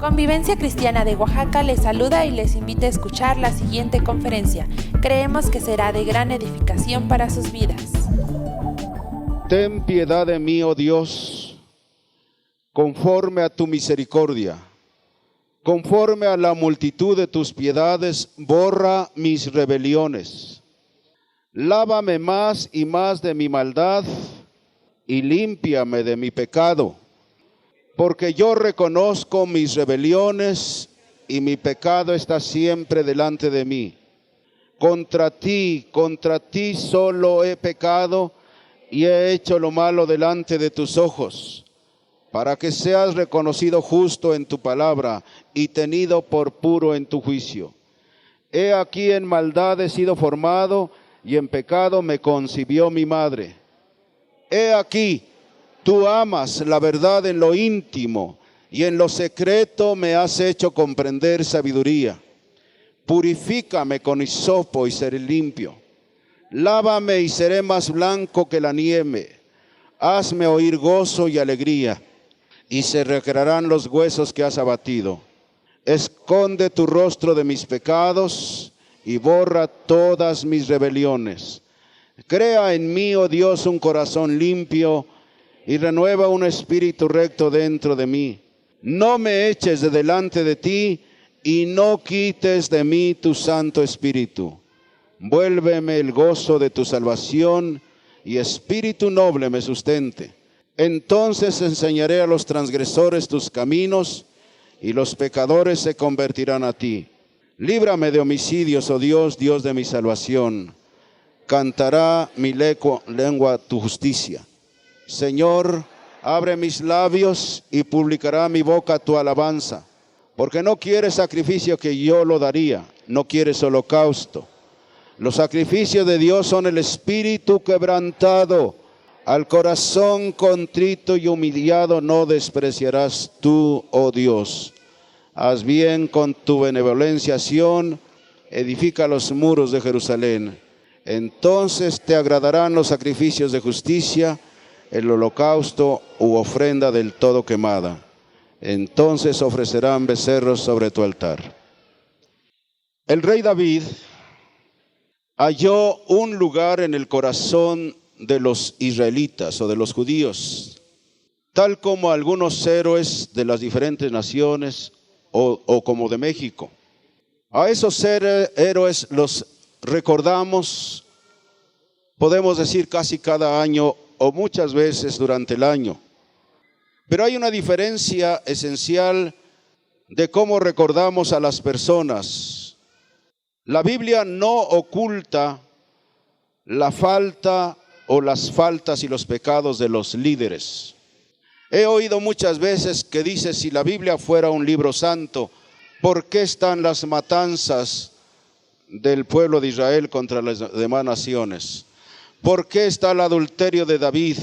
Convivencia Cristiana de Oaxaca les saluda y les invita a escuchar la siguiente conferencia. Creemos que será de gran edificación para sus vidas. Ten piedad de mí, oh Dios, conforme a tu misericordia. Conforme a la multitud de tus piedades, borra mis rebeliones. Lávame más y más de mi maldad y límpiame de mi pecado. Porque yo reconozco mis rebeliones y mi pecado está siempre delante de mí. Contra ti solo he pecado y he hecho lo malo delante de tus ojos, para que seas reconocido justo en tu palabra y tenido por puro en tu juicio. He aquí en maldad he sido formado y en pecado me concibió mi madre. He aquí, tú amas la verdad en lo íntimo y en lo secreto me has hecho comprender sabiduría. Purifícame con hisopo y seré limpio. Lávame y seré más blanco que la nieve. Hazme oír gozo y alegría, y se recrearán los huesos que has abatido. Esconde tu rostro de mis pecados y borra todas mis rebeliones. Crea en mí, oh Dios, un corazón limpio y renueva un espíritu recto dentro de mí. No me eches de delante de ti y no quites de mí tu Santo Espíritu. Vuélveme el gozo de tu salvación y espíritu noble me sustente. Entonces enseñaré a los transgresores tus caminos y los pecadores se convertirán a ti. Líbrame de homicidios, oh Dios, Dios de mi salvación. Cantará mi lengua tu justicia. Señor, abre mis labios y publicará mi boca tu alabanza. Porque no quieres sacrificio que yo lo daría, no quieres holocausto. Los sacrificios de Dios son el espíritu quebrantado. Al corazón contrito y humillado no despreciarás tú, oh Dios. Haz bien con tu benevolencia, Sión, edifica los muros de Jerusalén. Entonces te agradarán los sacrificios de justicia, el holocausto u ofrenda del todo quemada. Entonces ofrecerán becerros sobre tu altar. El rey David halló un lugar en el corazón de los israelitas o de los judíos, tal como algunos héroes de las diferentes naciones o como de México. A esos héroes los recordamos, podemos decir casi cada año o muchas veces durante el año. Pero hay una diferencia esencial de cómo recordamos a las personas. La Biblia no oculta la falta o las faltas y los pecados de los líderes. He oído muchas veces que dice, si la Biblia fuera un libro santo, ¿por qué están las matanzas del pueblo de Israel contra las demás naciones? ¿Por qué está el adulterio de David?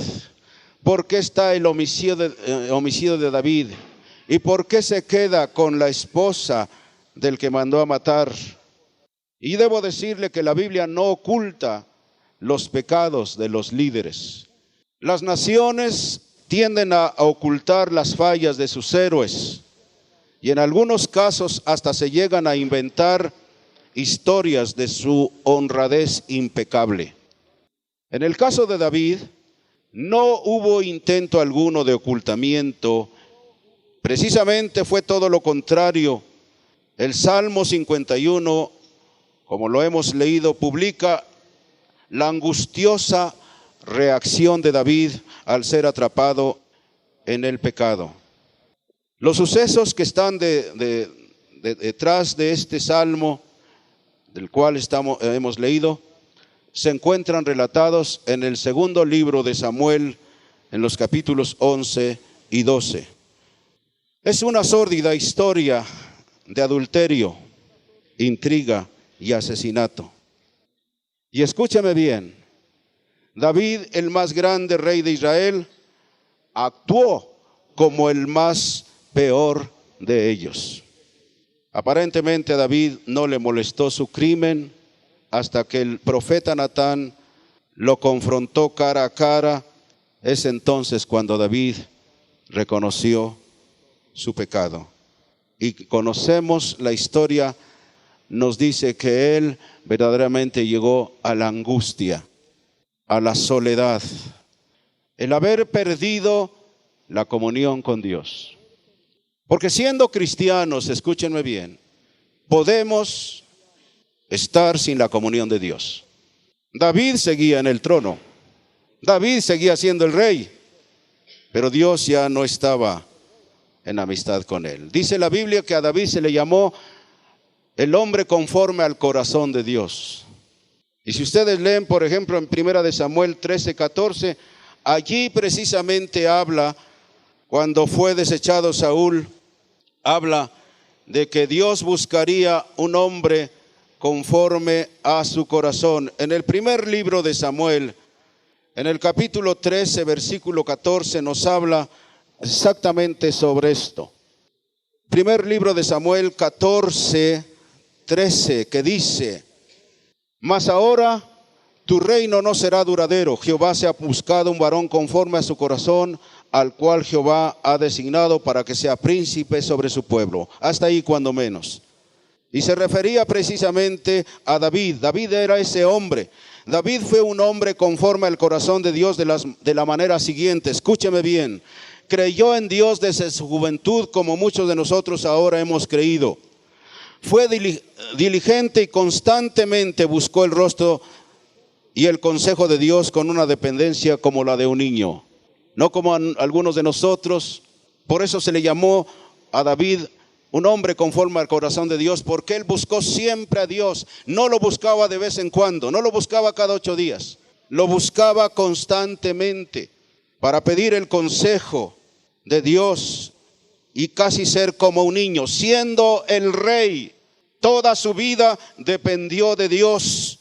¿Por qué está el homicidio de David? ¿Y por qué se queda con la esposa del que mandó a matar? Y debo decirle que la Biblia no oculta los pecados de los líderes. Las naciones tienden a ocultar las fallas de sus héroes y en algunos casos hasta se llegan a inventar historias de su honradez impecable. En el caso de David, no hubo intento alguno de ocultamiento, precisamente fue todo lo contrario. El Salmo 51, como lo hemos leído, publica la angustiosa reacción de David al ser atrapado en el pecado. Los sucesos que están detrás de este salmo, del cual hemos leído, se encuentran relatados en el segundo libro de Samuel, en los capítulos 11 y 12. Es una sórdida historia de adulterio, intriga y asesinato. Y escúchame bien, David, el más grande rey de Israel, actuó como el más peor de ellos. Aparentemente a David no le molestó su crimen hasta que el profeta Natán lo confrontó cara a cara. Es entonces cuando David reconoció su pecado. y conocemos la historia, nos dice que él verdaderamente llegó a la angustia, a la soledad, el haber perdido la comunión con Dios. Porque siendo cristianos, escúchenme bien, podemos estar sin la comunión de Dios. David seguía en el trono, David seguía siendo el rey, pero Dios ya no estaba en amistad con él. Dice la Biblia que a David se le llamó el hombre conforme al corazón de Dios. Y si ustedes leen, por ejemplo, en 1 Samuel 13:14, allí precisamente habla, cuando fue desechado Saúl, habla de que Dios buscaría un hombre conforme a su corazón. En el primer libro de Samuel, en el capítulo 13, versículo 14, nos habla exactamente sobre esto. Primer libro de Samuel 14, 13, que dice: mas ahora tu reino no será duradero. Jehová se ha buscado un varón conforme a su corazón, al cual Jehová ha designado para que sea príncipe sobre su pueblo. Hasta ahí cuando menos. Y se refería precisamente a David. David era ese hombre. David fue un hombre conforme al corazón de Dios de la manera siguiente. Escúcheme bien. Creyó en Dios desde su juventud, como muchos de nosotros ahora hemos creído. Fue diligente y constantemente buscó el rostro y el consejo de Dios con una dependencia como la de un niño. No como algunos de nosotros. Por eso se le llamó a David un hombre conforme al corazón de Dios, porque él buscó siempre a Dios. No lo buscaba de vez en cuando, no lo buscaba cada 8 días. Lo buscaba constantemente para pedir el consejo de Dios y casi ser como un niño. Siendo el rey, toda su vida dependió de Dios.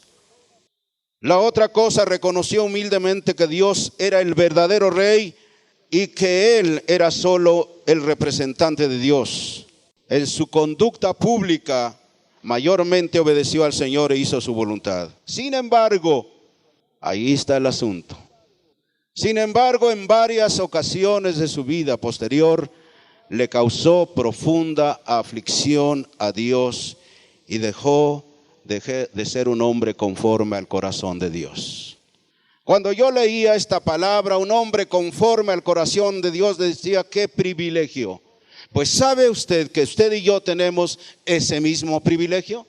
La otra cosa, reconoció humildemente que Dios era el verdadero rey y que él era solo el representante de Dios. En su conducta pública mayormente obedeció al Señor e hizo su voluntad. Sin embargo, ahí está el asunto. Sin embargo, en varias ocasiones de su vida posterior, le causó profunda aflicción a Dios y dejó de ser un hombre conforme al corazón de Dios. Cuando yo leía esta palabra, un hombre conforme al corazón de Dios, decía: qué privilegio. Pues ¿sabe usted que usted y yo tenemos ese mismo privilegio?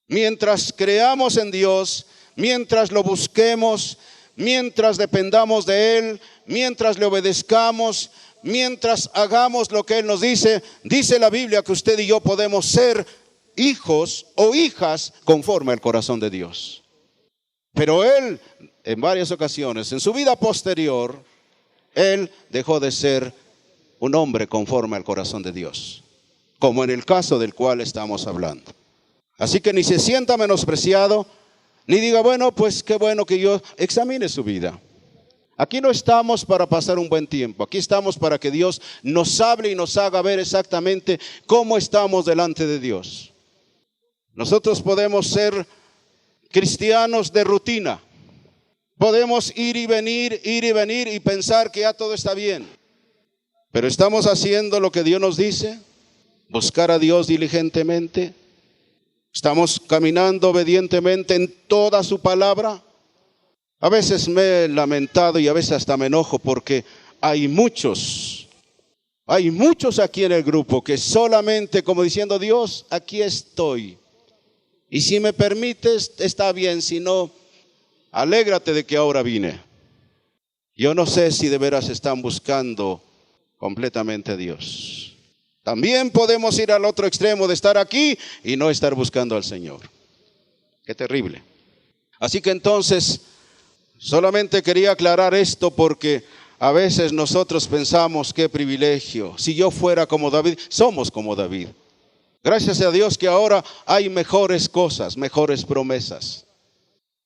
Mientras creamos en Dios, mientras lo busquemos, mientras dependamos de Él, mientras le obedezcamos, mientras hagamos lo que Él nos dice, dice la Biblia que usted y yo podemos ser hijos o hijas conforme al corazón de Dios. Pero Él, en varias ocasiones, en su vida posterior, Él dejó de ser un hombre conforme al corazón de Dios, como en el caso del cual estamos hablando. Así que ni se sienta menospreciado, ni diga: bueno, pues qué bueno que yo examine su vida. Aquí no estamos para pasar un buen tiempo, aquí estamos para que Dios nos hable y nos haga ver exactamente cómo estamos delante de Dios. Nosotros podemos ser cristianos de rutina, podemos ir y venir y pensar que ya todo está bien. Pero ¿estamos haciendo lo que Dios nos dice? ¿Buscar a Dios diligentemente? ¿Estamos caminando obedientemente en toda su palabra? A veces me he lamentado y a veces hasta me enojo porque hay muchos aquí en el grupo que solamente como diciendo: Dios, aquí estoy. Y si me permites, está bien, si no, alégrate de que ahora vine. Yo no sé si de veras están buscando completamente a Dios. También podemos ir al otro extremo de estar aquí y no estar buscando al Señor. Qué terrible. Así que entonces, solamente quería aclarar esto porque a veces nosotros pensamos: qué privilegio. Si yo fuera como David, somos como David. Gracias a Dios que ahora hay mejores cosas, mejores promesas.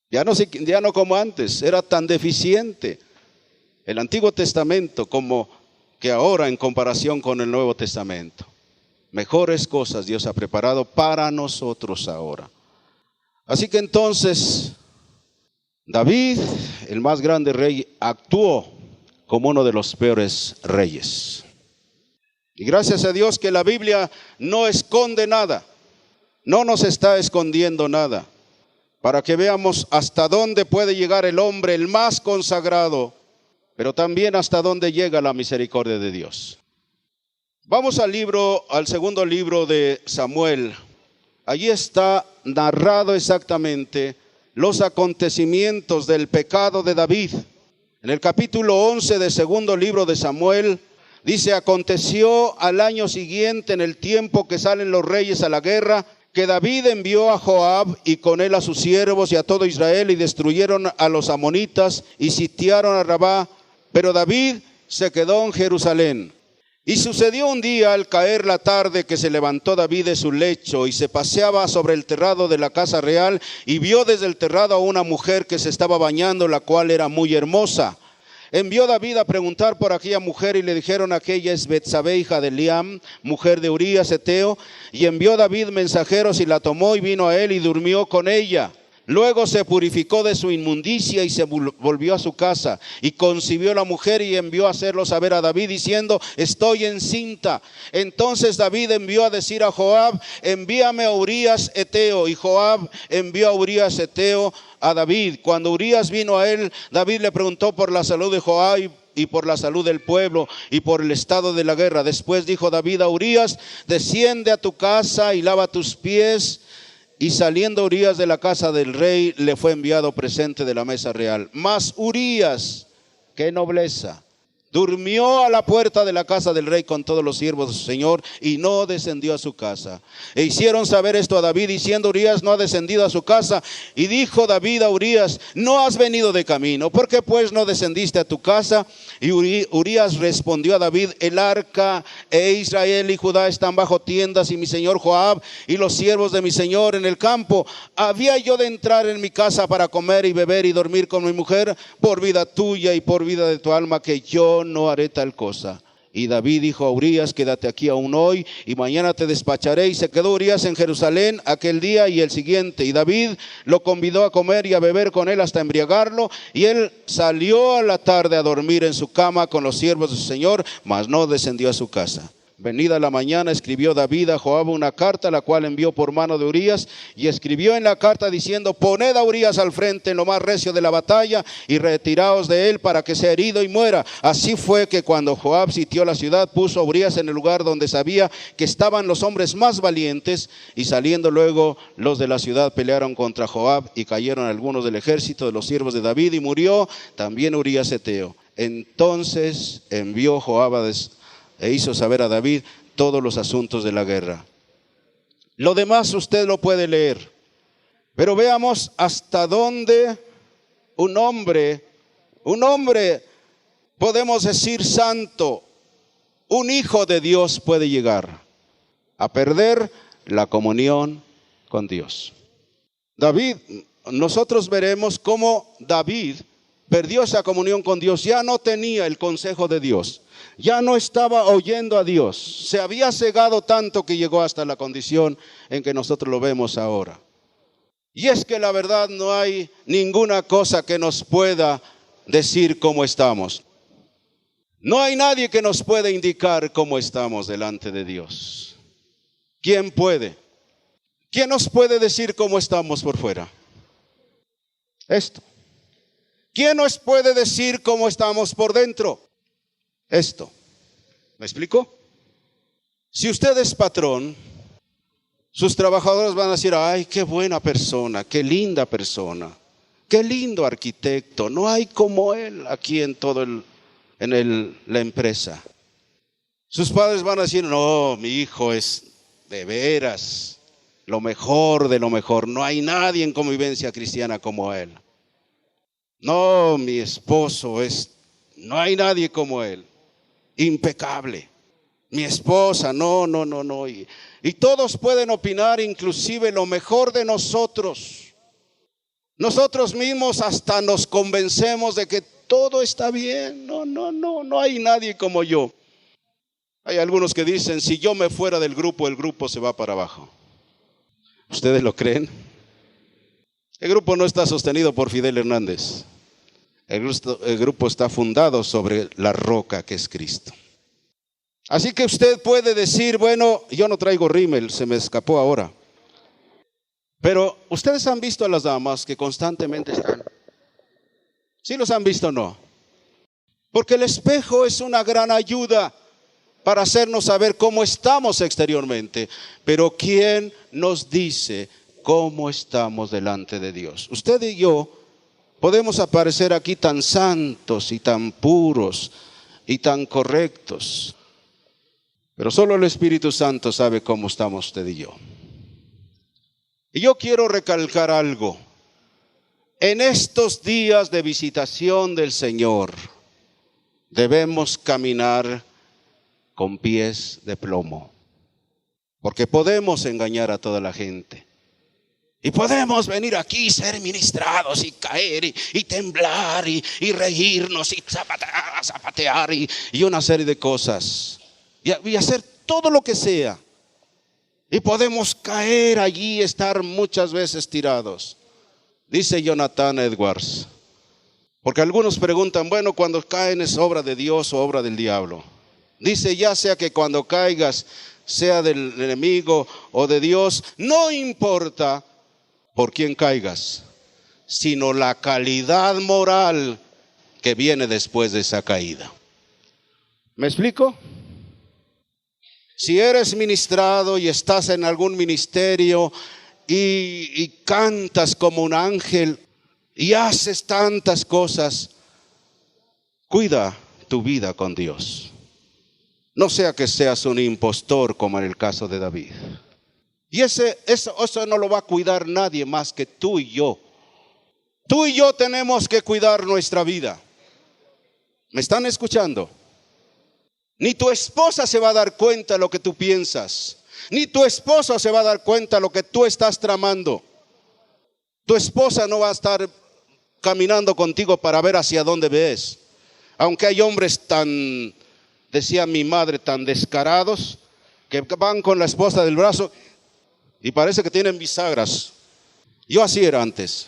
Ya no como antes, era tan deficiente el Antiguo Testamento como que ahora en comparación con el Nuevo Testamento. Mejores cosas Dios ha preparado para nosotros ahora. Así que entonces, David, el más grande rey, actuó como uno de los peores reyes. Y gracias a Dios que la Biblia no esconde nada, no nos está escondiendo nada, para que veamos hasta dónde puede llegar el hombre, el más consagrado, pero también hasta dónde llega la misericordia de Dios. Vamos al segundo libro de Samuel. Allí está narrado exactamente los acontecimientos del pecado de David. En el capítulo 11 del segundo libro de Samuel, dice: aconteció al año siguiente, en el tiempo que salen los reyes a la guerra, que David envió a Joab y con él a sus siervos y a todo Israel, y destruyeron a los amonitas y sitiaron a Rabá, pero David se quedó en Jerusalén. Y sucedió un día, al caer la tarde, que se levantó David de su lecho y se paseaba sobre el terrado de la casa real, y vio desde el terrado a una mujer que se estaba bañando, la cual era muy hermosa. Envió David a preguntar por aquella mujer, y le dijeron: aquella es Betsabé, hija de Eliam, mujer de Urías Eteo. Y envió David mensajeros, y la tomó y vino a él y durmió con ella. Luego se purificó de su inmundicia y se volvió a su casa, y concibió la mujer y envió a hacerlo saber a David, diciendo: estoy encinta. Entonces David envió a decir a Joab: envíame a Urías Eteo. Y Joab envió a Urías Eteo a David. Cuando Urías vino a él, David le preguntó por la salud de Joab y por la salud del pueblo y por el estado de la guerra. Después dijo David a Urías: desciende a tu casa y lava tus pies. Y saliendo Urías de la casa del rey, le fue enviado presente de la mesa real. Mas Urías, qué nobleza, durmió a la puerta de la casa del rey con todos los siervos de su señor, y no descendió a su casa. E hicieron saber esto a David, diciendo: Urías no ha descendido a su casa. Y dijo David a Urías: no has venido de camino, ¿por qué pues no descendiste a tu casa? Y Urías respondió a David: el arca e Israel y Judá están bajo tiendas, y mi señor Joab y los siervos de mi señor en el campo. ¿Había yo de entrar en mi casa para comer y beber y dormir con mi mujer? Por vida tuya y por vida de tu alma, que yo no haré tal cosa. Y David dijo a Urías: quédate aquí aún hoy, y mañana te despacharé. Y se quedó Urías en Jerusalén aquel día y el siguiente. Y David lo convidó a comer y a beber con él hasta embriagarlo. Y él salió a la tarde a dormir en su cama con los siervos de su señor, mas no descendió a su casa. Venida la mañana, escribió David a Joab una carta, la cual envió por mano de Urías, y escribió en la carta diciendo: poned a Urías al frente en lo más recio de la batalla, y retiraos de él para que sea herido y muera. Así fue que cuando Joab sitió la ciudad, puso a Urías en el lugar donde sabía que estaban los hombres más valientes, y saliendo luego los de la ciudad pelearon contra Joab, y cayeron algunos del ejército de los siervos de David, y murió también Urías Eteo. Entonces envió Joab e hizo saber a David todos los asuntos de la guerra. Lo demás usted lo puede leer, pero veamos hasta dónde un hombre, podemos decir santo, un hijo de Dios, puede llegar a perder la comunión con Dios. David, nosotros veremos cómo David perdió esa comunión con Dios. Ya no tenía el consejo de Dios, ya no estaba oyendo a Dios, se había cegado tanto que llegó hasta la condición en que nosotros lo vemos ahora. Y es que la verdad, no hay ninguna cosa que nos pueda decir cómo estamos. No hay nadie que nos pueda indicar cómo estamos delante de Dios. ¿Quién puede? ¿Quién nos puede decir cómo estamos por fuera? Esto. ¿Quién nos puede decir cómo estamos por dentro? Esto. ¿Me explico? Si usted es patrón, sus trabajadores van a decir: ay, qué buena persona, qué linda persona, qué lindo arquitecto, no hay como él aquí en la empresa. Sus padres van a decir: no, mi hijo es de veras lo mejor de lo mejor, no hay nadie en convivencia cristiana como él. No, mi esposo no hay nadie como él, impecable. Mi esposa, no. Y todos pueden opinar, inclusive lo mejor de nosotros. Nosotros mismos hasta nos convencemos de que todo está bien. No hay nadie como yo. Hay algunos que dicen: si yo me fuera del grupo, el grupo se va para abajo. ¿Ustedes lo creen? El grupo no está sostenido por Fidel Hernández. El grupo está fundado sobre la roca que es Cristo. Así que usted puede decir, bueno, yo no traigo rímel, se me escapó ahora. Pero ustedes han visto a las damas que constantemente están. ¿Sí los han visto o no? Porque el espejo es una gran ayuda para hacernos saber cómo estamos exteriormente. Pero ¿quién nos dice cómo estamos delante de Dios? Usted y yo podemos aparecer aquí tan santos y tan puros y tan correctos, pero solo el Espíritu Santo sabe cómo estamos usted y yo. Y yo quiero recalcar algo. En estos días de visitación del Señor, debemos caminar con pies de plomo, porque podemos engañar a toda la gente. Y podemos venir aquí y ser ministrados y caer y temblar y reírnos y zapatear y una serie de cosas. Y hacer todo lo que sea. Y podemos caer allí y estar muchas veces tirados. Dice Jonathan Edwards. Porque algunos preguntan, bueno, cuando caen es obra de Dios o obra del diablo. Dice, ya sea que cuando caigas sea del enemigo o de Dios, no importa por quién caigas, sino la calidad moral que viene después de esa caída. ¿Me explico? Si eres ministrado y estás en algún ministerio y cantas como un ángel y haces tantas cosas, cuida tu vida con Dios. No sea que seas un impostor como en el caso de David. Y eso no lo va a cuidar nadie más que tú y yo. Tú y yo tenemos que cuidar nuestra vida. ¿Me están escuchando? Ni tu esposa se va a dar cuenta de lo que tú piensas. Ni tu esposo se va a dar cuenta de lo que tú estás tramando. Tu esposa no va a estar caminando contigo para ver hacia dónde ves. Aunque hay hombres tan, decía mi madre, tan descarados, que van con la esposa del brazo y parece que tienen bisagras. Yo así era antes.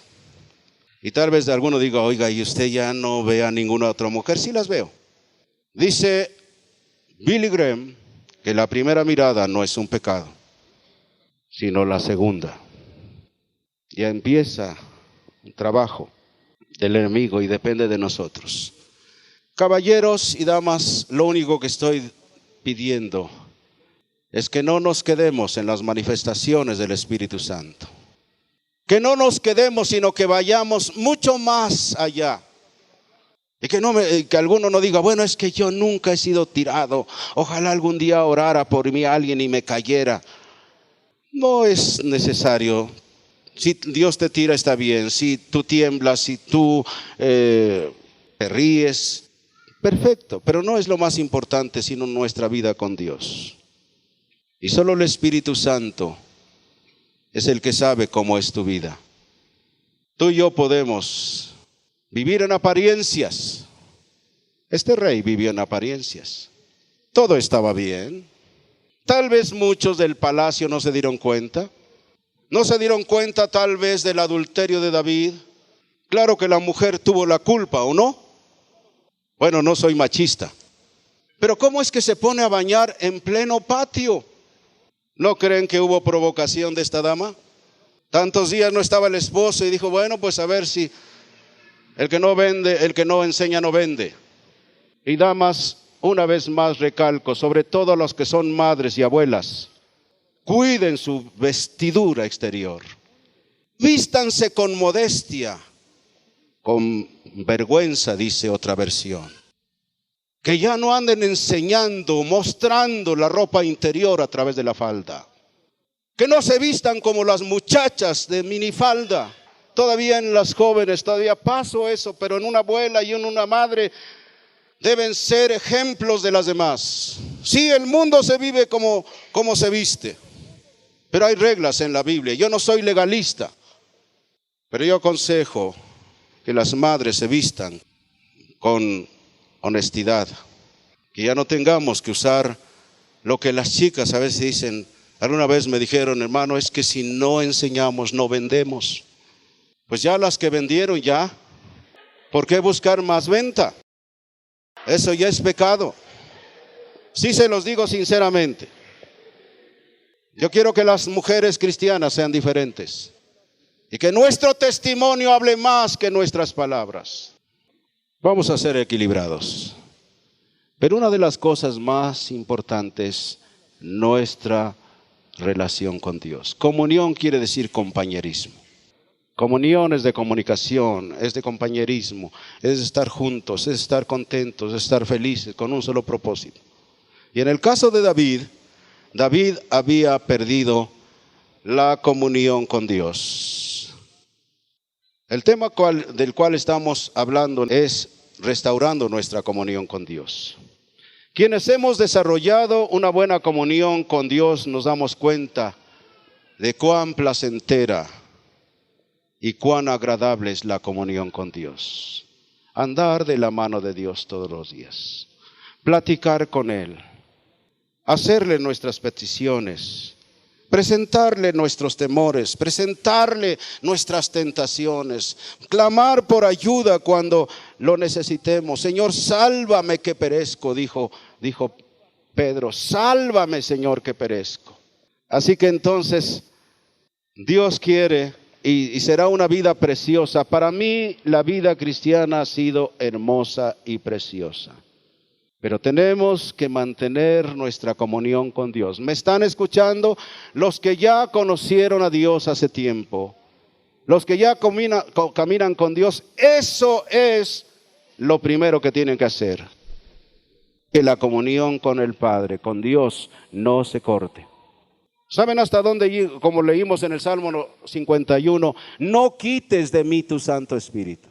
Y tal vez de alguno diga, oiga, ¿y usted ya no ve a ninguna otra mujer? Sí las veo. Dice Billy Graham que la primera mirada no es un pecado, sino la segunda. Ya empieza un trabajo del enemigo y depende de nosotros. Caballeros y damas, lo único que estoy pidiendo es que no nos quedemos en las manifestaciones del Espíritu Santo. Que no nos quedemos, sino que vayamos mucho más allá. Y que alguno no diga, bueno, es que yo nunca he sido tirado. Ojalá algún día orara por mí alguien y me cayera. No es necesario. Si Dios te tira está bien. Si tú tiemblas, si tú te ríes, perfecto. Pero no es lo más importante, sino nuestra vida con Dios. Y solo el Espíritu Santo es el que sabe cómo es tu vida. Tú y yo podemos vivir en apariencias. Este rey vivió en apariencias. Todo estaba bien. Tal vez muchos del palacio no se dieron cuenta. No se dieron cuenta tal vez del adulterio de David. Claro que la mujer tuvo la culpa, ¿o no? Bueno, no soy machista. Pero ¿cómo es que se pone a bañar en pleno patio? ¿No creen que hubo provocación de esta dama? Tantos días no estaba el esposo y dijo, bueno, pues a ver si el que no vende, el que no enseña no vende. Y damas, una vez más recalco, sobre todo los que son madres y abuelas, cuiden su vestidura exterior. Vístanse con modestia, con vergüenza, dice otra versión. Que ya no anden enseñando, mostrando la ropa interior a través de la falda. Que no se vistan como las muchachas de minifalda. Todavía en las jóvenes, todavía paso eso, pero en una abuela y en una madre deben ser ejemplos de las demás. Sí, el mundo se vive como se viste, pero hay reglas en la Biblia. Yo no soy legalista, pero yo aconsejo que las madres se vistan con honestidad, que ya no tengamos que usar lo que las chicas a veces dicen. Alguna vez me dijeron, hermano, es que si no enseñamos, no vendemos. Pues ya las que vendieron ya, ¿por qué buscar más venta? Eso ya es pecado. Sí se los digo sinceramente. Yo quiero que las mujeres cristianas sean diferentes y que nuestro testimonio hable más que nuestras palabras. Vamos a ser equilibrados. Pero una de las cosas más importantes, nuestra relación con Dios. Comunión quiere decir compañerismo. Comunión es de comunicación, es de compañerismo, es de estar juntos, es de estar contentos, es de estar felices con un solo propósito. Y en el caso de David, David había perdido la comunión con Dios. El tema del cual estamos hablando es restaurando nuestra comunión con Dios. Quienes hemos desarrollado una buena comunión con Dios nos damos cuenta de cuán placentera y cuán agradable es la comunión con Dios. Andar de la mano de Dios todos los días, platicar con Él, hacerle nuestras peticiones, presentarle nuestros temores, presentarle nuestras tentaciones, clamar por ayuda cuando lo necesitemos. Señor, sálvame que perezco, dijo Pedro, sálvame, Señor, que perezco. Así que entonces Dios quiere y será una vida preciosa. Para mí la vida cristiana ha sido hermosa y preciosa. Pero tenemos que mantener nuestra comunión con Dios. ¿Me están escuchando? Los que ya conocieron a Dios hace tiempo, los que ya caminan con Dios, eso es lo primero que tienen que hacer. Que la comunión con el Padre, con Dios, no se corte. ¿Saben hasta dónde? Como leímos en el Salmo 51, no quites de mí tu Santo Espíritu.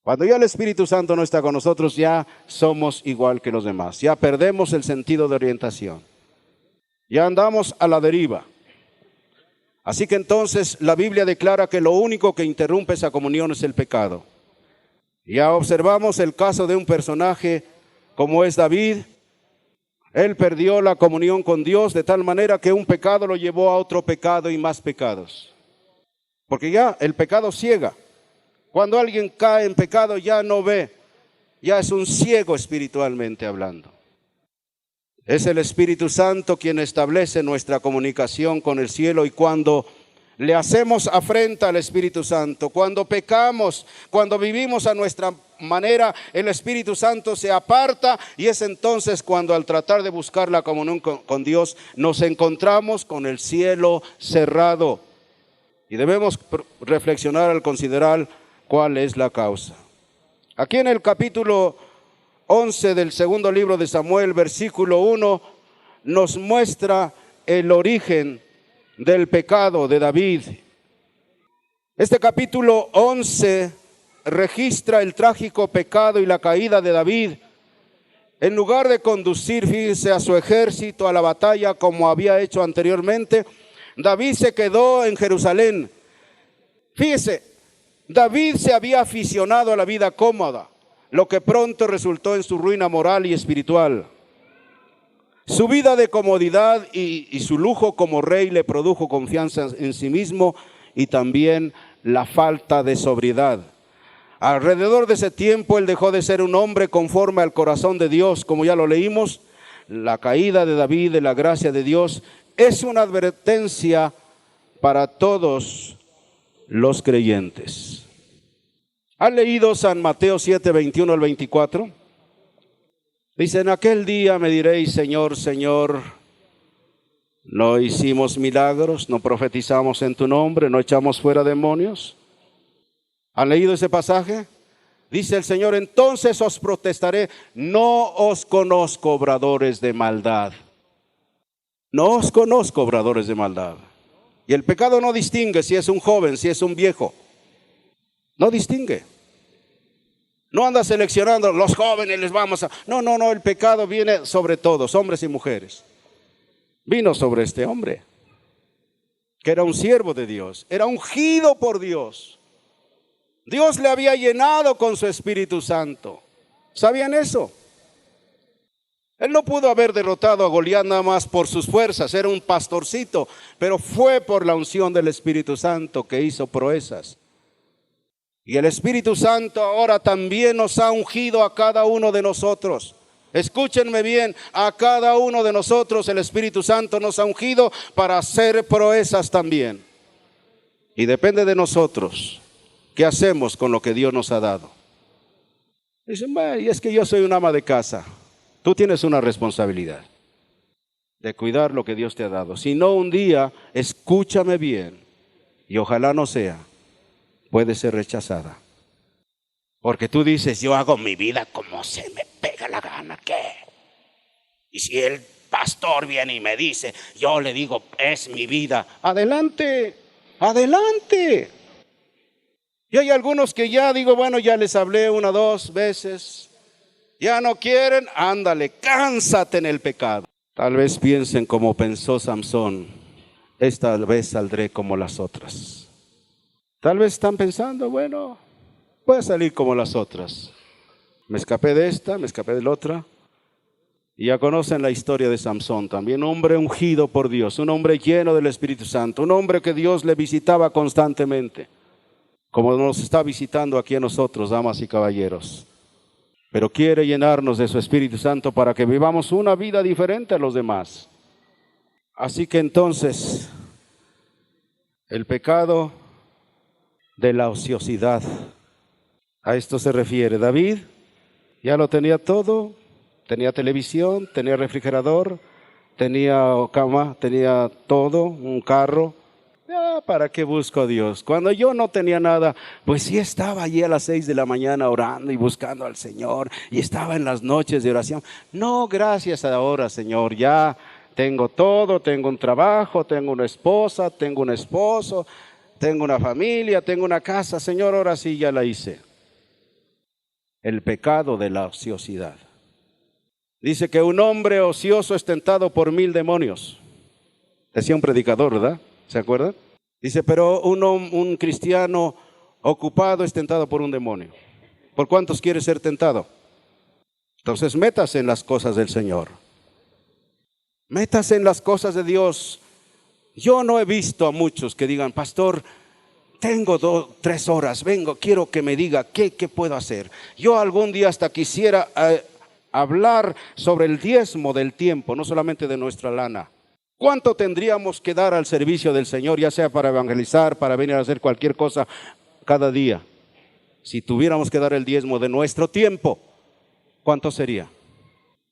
Cuando ya el Espíritu Santo no está con nosotros, ya somos igual que los demás. Ya perdemos el sentido de orientación. Ya andamos a la deriva. Así que entonces la Biblia declara que lo único que interrumpe esa comunión es el pecado. Ya observamos el caso de un personaje como es David. Él perdió la comunión con Dios de tal manera que un pecado lo llevó a otro pecado y más pecados. Porque ya el pecado ciega. Cuando alguien cae en pecado ya no ve, ya es un ciego espiritualmente hablando. Es el Espíritu Santo quien establece nuestra comunicación con el cielo, y cuando le hacemos afrenta al Espíritu Santo, cuando pecamos, cuando vivimos a nuestra manera, el Espíritu Santo se aparta, y es entonces cuando al tratar de buscar la comunión con Dios nos encontramos con el cielo cerrado. Y debemos reflexionar al considerar cuál es la causa. Aquí en el capítulo 11 del segundo libro de Samuel, versículo 1, nos muestra el origen del pecado de David. Este capítulo 11 registra el trágico pecado y la caída de David. En lugar de conducir, fíjese, a su ejército a la batalla como había hecho anteriormente, David se quedó en Jerusalén. Fíjese, David se había aficionado a la vida cómoda, lo que pronto resultó en su ruina moral y espiritual. Su vida de comodidad y su lujo como rey le produjo confianza en sí mismo y también la falta de sobriedad. Alrededor de ese tiempo él dejó de ser un hombre conforme al corazón de Dios, como ya lo leímos. La caída de David de la gracia de Dios es una advertencia para todos los creyentes. ¿Han leído San Mateo 7, 21 al 24? Dice, en aquel día me diréis, Señor, Señor, ¿no hicimos milagros, no profetizamos en tu nombre, no echamos fuera demonios? ¿Han leído ese pasaje? Dice el Señor, entonces os protestaré, no os conozco, obradores de maldad. No os conozco, obradores de maldad. Y el pecado no distingue si es un joven, si es un viejo. No distingue. No anda seleccionando, los jóvenes les vamos a... No, el pecado viene sobre todos, hombres y mujeres. Vino sobre este hombre, que era un siervo de Dios, era ungido por Dios. Dios le había llenado con su Espíritu Santo. ¿Sabían eso? Él no pudo haber derrotado a Goliat nada más por sus fuerzas, era un pastorcito, pero fue por la unción del Espíritu Santo que hizo proezas. Y el Espíritu Santo ahora también nos ha ungido a cada uno de nosotros Escúchenme bien, a cada uno de nosotros el Espíritu Santo nos ha ungido para hacer proezas también. Y depende de nosotros, ¿qué hacemos con lo que Dios nos ha dado? Dicen, y es que yo soy un ama de casa. Tú tienes una responsabilidad de cuidar lo que Dios te ha dado. Si no, un día, escúchame bien, y ojalá no sea, puede ser rechazada. Porque tú dices, yo hago mi vida como se me pega la gana, ¿qué? Y si el pastor viene y me dice, yo le digo, es mi vida, adelante, adelante. Y hay algunos que ya digo, bueno, ya les hablé 1 o 2 veces, ya no quieren, ándale, cánsate en el pecado. Tal vez piensen como pensó Samson, esta vez saldré como las otras. Tal vez están pensando, bueno, voy a salir como las otras. Me escapé de esta, me escapé de la otra. Y ya conocen la historia de Samson también, un hombre ungido por Dios, un hombre lleno del Espíritu Santo, un hombre que Dios le visitaba constantemente, como nos está visitando aquí a nosotros, damas y caballeros. Pero quiere llenarnos de su Espíritu Santo para que vivamos una vida diferente a los demás. Así que entonces, el pecado de la ociosidad, a esto se refiere. David ya lo tenía todo, tenía televisión, tenía refrigerador, tenía cama, tenía todo, un carro. ¿Para qué busco a Dios? Cuando yo no tenía nada, pues sí estaba allí a las 6 de la mañana orando y buscando al Señor, y estaba en las noches de oración. No, gracias ahora, Señor, ya tengo todo, tengo un trabajo, tengo una esposa, tengo un esposo, tengo una familia, tengo una casa. Señor, ahora sí ya la hice. El pecado de la ociosidad. Dice que un hombre ocioso es tentado por 1000 demonios. Decía un predicador, ¿verdad? ¿Se acuerdan? Dice, pero un cristiano ocupado es tentado por un demonio. ¿Por cuántos quiere ser tentado? Entonces métase en las cosas del Señor. Métase en las cosas de Dios. Yo no he visto a muchos que digan, pastor, tengo 3 horas, vengo, quiero que me diga qué puedo hacer. Yo algún día hasta quisiera hablar sobre el diezmo del tiempo, no solamente de nuestra lana. ¿Cuánto tendríamos que dar al servicio del Señor, ya sea para evangelizar, para venir a hacer cualquier cosa cada día? Si tuviéramos que dar el diezmo de nuestro tiempo, ¿cuánto sería?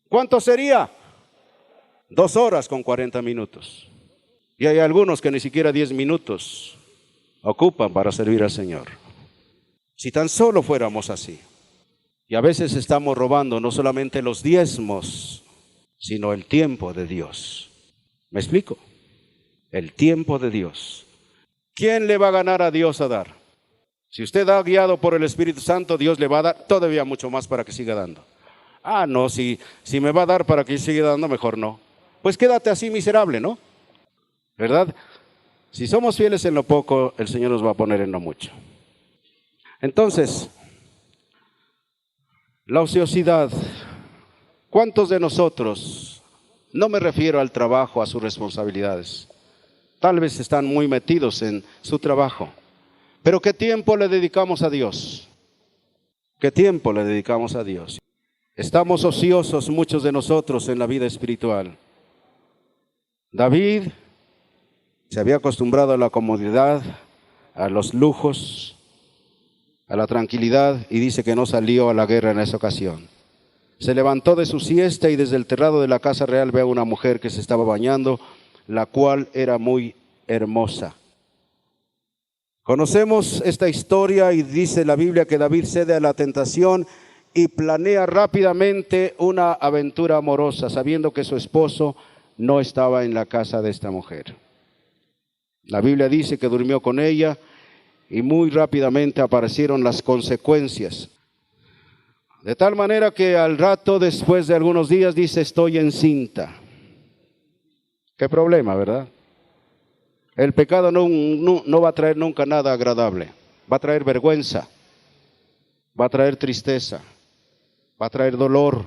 ¿Cuánto sería? 2 horas con 40 minutos. Y hay algunos que ni siquiera 10 minutos ocupan para servir al Señor. Si tan solo fuéramos así. Y a veces estamos robando no solamente los diezmos, sino el tiempo de Dios. ¿Me explico? El tiempo de Dios. ¿Quién le va a ganar a Dios a dar? Si usted da guiado por el Espíritu Santo, Dios le va a dar todavía mucho más para que siga dando. No, si me va a dar para que siga dando, mejor no. Pues quédate así miserable, ¿no? ¿Verdad? Si somos fieles en lo poco, el Señor nos va a poner en lo mucho. Entonces, la ociosidad. ¿Cuántos de nosotros, no me refiero al trabajo, a sus responsabilidades, tal vez están muy metidos en su trabajo, pero qué tiempo le dedicamos a Dios? ¿Qué tiempo le dedicamos a Dios? Estamos ociosos muchos de nosotros en la vida espiritual. David se había acostumbrado a la comodidad, a los lujos, a la tranquilidad, y dice que no salió a la guerra en esa ocasión. Se levantó de su siesta y desde el terrado de la casa real ve a una mujer que se estaba bañando, la cual era muy hermosa. Conocemos esta historia y dice la Biblia que David cede a la tentación y planea rápidamente una aventura amorosa, sabiendo que su esposo no estaba en la casa de esta mujer. La Biblia dice que durmió con ella y muy rápidamente aparecieron las consecuencias. De tal manera que al rato, después de algunos días, dice, estoy encinta. Qué problema, ¿verdad? El pecado no va a traer nunca nada agradable. Va a traer vergüenza, va a traer tristeza, va a traer dolor.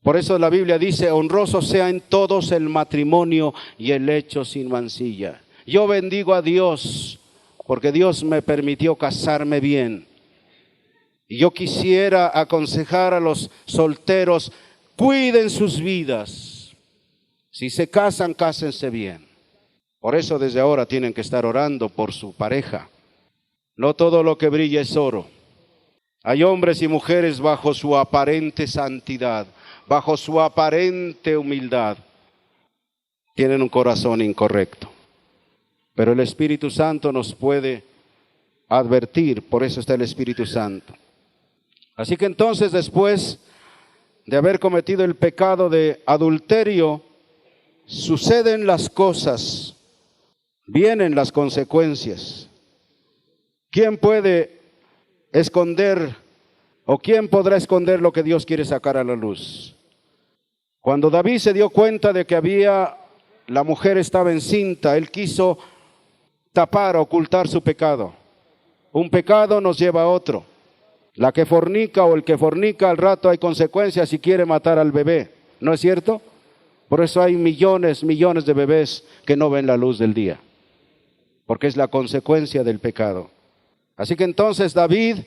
Por eso la Biblia dice, honroso sea en todos el matrimonio y el lecho sin mancilla. Yo bendigo a Dios porque Dios me permitió casarme bien. Y yo quisiera aconsejar a los solteros, cuiden sus vidas. Si se casan, cásense bien. Por eso desde ahora tienen que estar orando por su pareja. No todo lo que brilla es oro. Hay hombres y mujeres bajo su aparente santidad, bajo su aparente humildad, tienen un corazón incorrecto. Pero el Espíritu Santo nos puede advertir, por eso está el Espíritu Santo. Así que entonces, después de haber cometido el pecado de adulterio, suceden las cosas, vienen las consecuencias. ¿Quién puede esconder o quién podrá esconder lo que Dios quiere sacar a la luz? Cuando David se dio cuenta de que la mujer estaba encinta, él quiso tapar, ocultar su pecado. Un pecado nos lleva a otro. La que fornica o el que fornica, al rato hay consecuencias si quiere matar al bebé, ¿no es cierto? Por eso hay millones de bebés que no ven la luz del día, porque es la consecuencia del pecado. Así que entonces David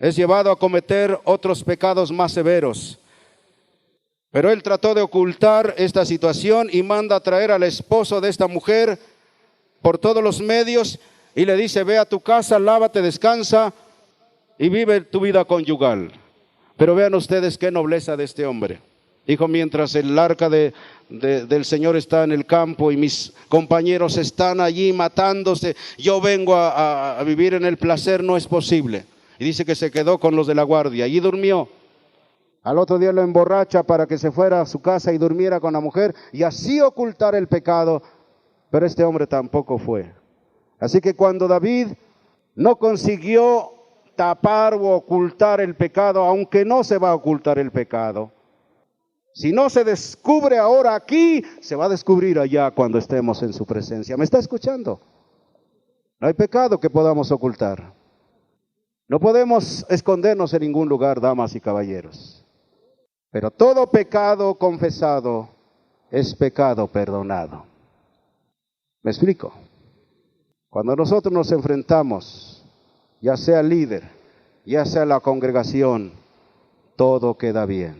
es llevado a cometer otros pecados más severos. Pero él trató de ocultar esta situación y manda a traer al esposo de esta mujer por todos los medios y le dice: ve a tu casa, lávate, descansa y vive tu vida conyugal. Pero vean ustedes qué nobleza de este hombre. Dijo: mientras el arca del Señor está en el campo y mis compañeros están allí matándose, yo vengo a vivir en el placer, no es posible. Y dice que se quedó con los de la guardia, allí durmió. Al otro día lo emborracha para que se fuera a su casa y durmiera con la mujer y así ocultar el pecado, pero este hombre tampoco fue. Así que cuando David no consiguió tapar o ocultar el pecado, aunque no se va a ocultar el pecado, si no se descubre ahora aquí, se va a descubrir allá cuando estemos en su presencia. ¿Me está escuchando? No hay pecado que podamos ocultar. No podemos escondernos en ningún lugar, damas y caballeros. Pero todo pecado confesado es pecado perdonado. ¿Me explico? Cuando nosotros nos enfrentamos, ya sea el líder, ya sea la congregación, todo queda bien.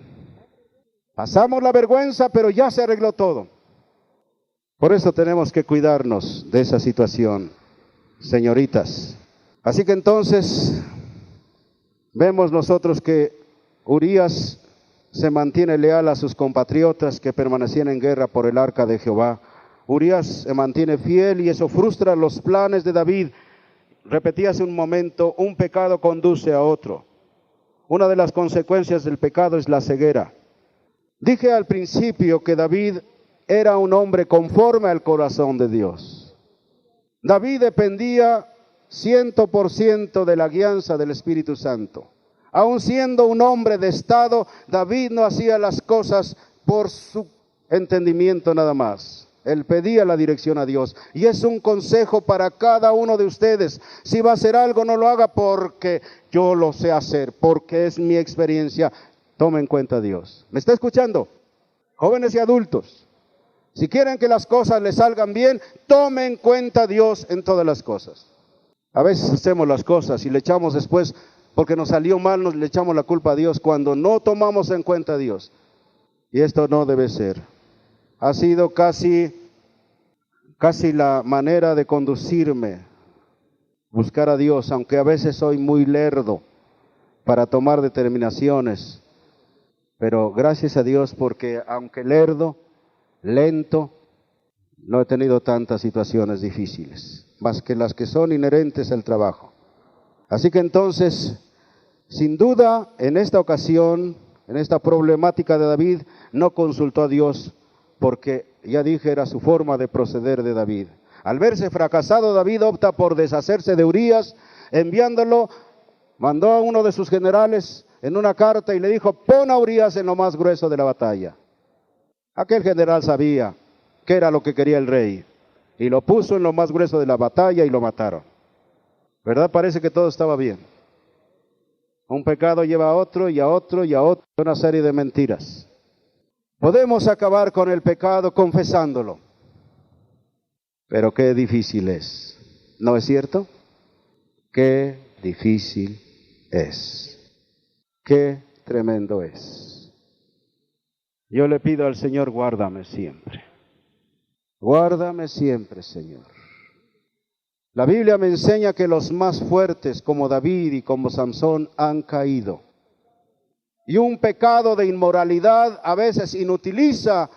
Pasamos la vergüenza, pero ya se arregló todo. Por eso tenemos que cuidarnos de esa situación, señoritas. Así que entonces vemos nosotros que Urías se mantiene leal a sus compatriotas que permanecían en guerra por el arca de Jehová. Urías se mantiene fiel y eso frustra los planes de David. Repetí hace un momento, un pecado conduce a otro. Una de las consecuencias del pecado es la ceguera. Dije al principio que David era un hombre conforme al corazón de Dios. David dependía 100% de la guianza del Espíritu Santo. Aun siendo un hombre de estado, David no hacía las cosas por su entendimiento nada más. Él pedía la dirección a Dios. Y es un consejo para cada uno de ustedes. Si va a hacer algo, no lo haga porque yo lo sé hacer, porque es mi experiencia. Tome en cuenta a Dios. ¿Me está escuchando? Jóvenes y adultos. Si quieren que las cosas les salgan bien, tome en cuenta a Dios en todas las cosas. A veces hacemos las cosas y le echamos después, porque nos salió mal, nos le echamos la culpa a Dios cuando no tomamos en cuenta a Dios. Y esto no debe ser. Ha sido casi la manera de conducirme, buscar a Dios, aunque a veces soy muy lerdo para tomar determinaciones. Pero gracias a Dios, porque aunque lerdo, lento, no he tenido tantas situaciones difíciles, más que las que son inherentes al trabajo. Así que entonces, sin duda, en esta ocasión, en esta problemática de David, no consultó a Dios, porque ya dije, era su forma de proceder de David. Al verse fracasado, David opta por deshacerse de Urías, enviándolo, mandó a uno de sus generales en una carta y le dijo: pon a Urías en lo más grueso de la batalla. Aquel general sabía qué era lo que quería el rey y lo puso en lo más grueso de la batalla y lo mataron. ¿Verdad? Parece que todo estaba bien. Un pecado lleva a otro y a otro y a otro, una serie de mentiras. Podemos acabar con el pecado confesándolo, pero qué difícil es, ¿no es cierto? Qué difícil es. Qué tremendo es. Yo le pido al Señor, guárdame siempre. Guárdame siempre, Señor. La Biblia me enseña que los más fuertes, como David y como Samson, han caído. Y un pecado de inmoralidad a veces inutiliza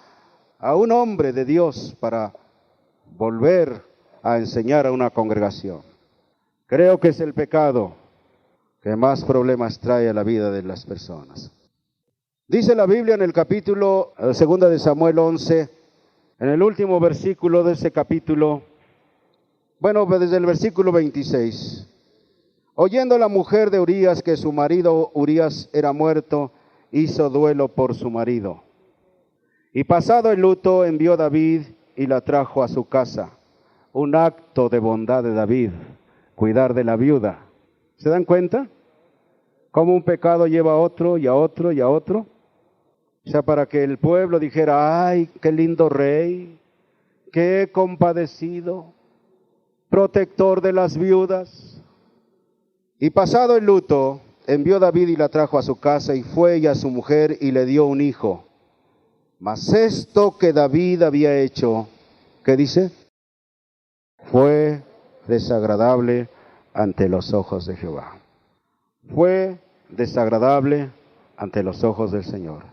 a un hombre de Dios para volver a enseñar a una congregación. Creo que es el pecado que más problemas trae a la vida de las personas. Dice la Biblia en el capítulo 2 de Samuel 11, en el último versículo de ese capítulo, desde el versículo 26. Oyendo la mujer de Urías que su marido Urías era muerto, hizo duelo por su marido. Y pasado el luto, envió David y la trajo a su casa. Un acto de bondad de David, cuidar de la viuda. ¿Se dan cuenta? Cómo un pecado lleva a otro y a otro y a otro. O sea, para que el pueblo dijera, ¡ay, qué lindo rey! ¡Qué compadecido! Protector de las viudas. Y pasado el luto, envió David y la trajo a su casa, y fue ella a su mujer y le dio un hijo. Mas esto que David había hecho, ¿qué dice? Fue desagradable ante los ojos de Jehová. Fue desagradable ante los ojos del Señor.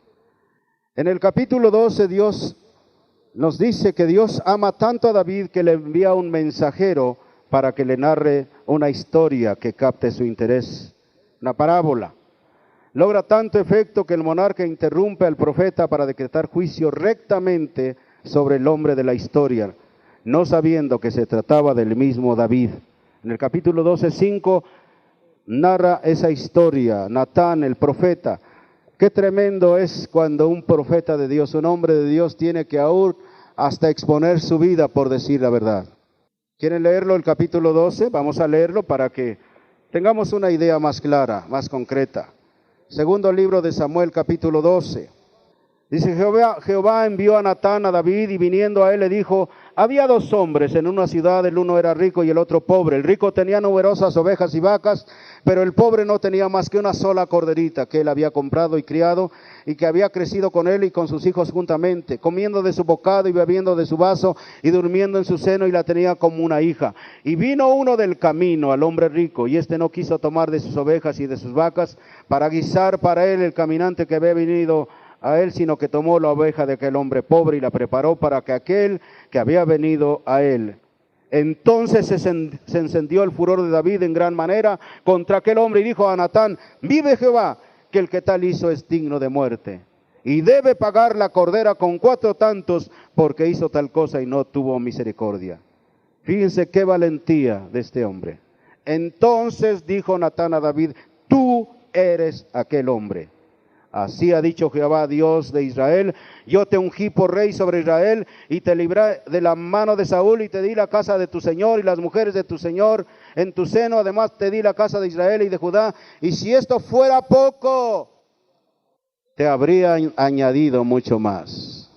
En el capítulo 12, Dios nos dice que Dios ama tanto a David que le envía un mensajero para que le narre una historia que capte su interés, una parábola. Logra tanto efecto que el monarca interrumpe al profeta para decretar juicio rectamente sobre el hombre de la historia, no sabiendo que se trataba del mismo David. En el capítulo 12:5 narra esa historia, Natán, el profeta. Qué tremendo es cuando un profeta de Dios, un hombre de Dios, tiene que aún hasta exponer su vida por decir la verdad. ¿Quieren leerlo el capítulo 12? Vamos a leerlo para que tengamos una idea más clara, más concreta. Segundo libro de Samuel, capítulo 12. Dice, Jehová envió a Natán a David, y viniendo a él le dijo, había dos hombres en una ciudad, el uno era rico y el otro pobre. El rico tenía numerosas ovejas y vacas, pero el pobre no tenía más que una sola corderita que él había comprado y criado, y que había crecido con él y con sus hijos juntamente, comiendo de su bocado y bebiendo de su vaso y durmiendo en su seno, y la tenía como una hija. Y vino uno del camino al hombre rico, y éste no quiso tomar de sus ovejas y de sus vacas para guisar para él el caminante que había venido a él, sino que tomó la oveja de aquel hombre pobre y la preparó para que aquel que había venido a él. Entonces se encendió el furor de David en gran manera contra aquel hombre, y dijo a Natán, vive Jehová, que el que tal hizo es digno de muerte, y debe pagar la cordera con 4 tantos, porque hizo tal cosa y no tuvo misericordia. Fíjense qué valentía de este hombre. Entonces dijo Natán a David, tú eres aquel hombre. Así ha dicho Jehová, Dios de Israel, yo te ungí por rey sobre Israel, y te libré de la mano de Saúl, y te di la casa de tu señor y las mujeres de tu señor en tu seno. Además te di la casa de Israel y de Judá, y si esto fuera poco, te habría añadido mucho más.